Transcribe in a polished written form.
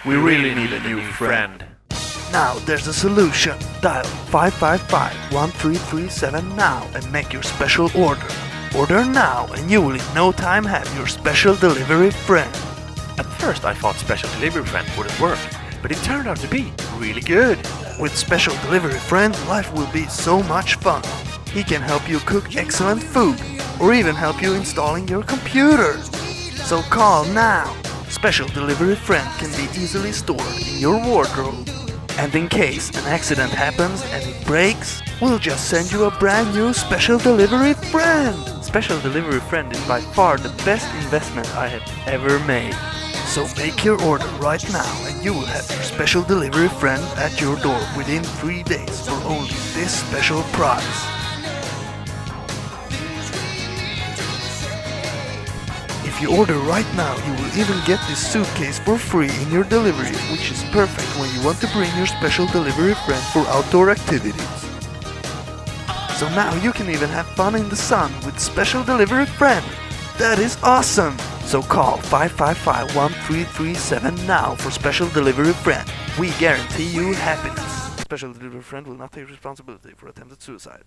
We really need a new friend. Now there's a solution. Dial 555-1337 now and make your special order. Order now and you will in no time have your special delivery friend. At first I thought special delivery friend wouldn't work, but it turned out to be really good. With special delivery friend, life will be so much fun. He can help you cook excellent food or even help you installing your computer. So call now. Special delivery friend can be easily stored in your wardrobe. And in case an accident happens and it breaks, we'll just send you a brand new special delivery friend. Special delivery friend is by far the best investment I have ever made. So make your order right now and you will have your special delivery friend at your door within 3 days for only this special price. If you order right now, you will even get this suitcase for free in your delivery, which is perfect when you want to bring your special delivery friend for outdoor activities. So now you can even have fun in the sun with special delivery friend. That is awesome! So call 555-1337 now for special delivery friend. We guarantee you happiness. Special delivery friend will not take responsibility for attempted suicide.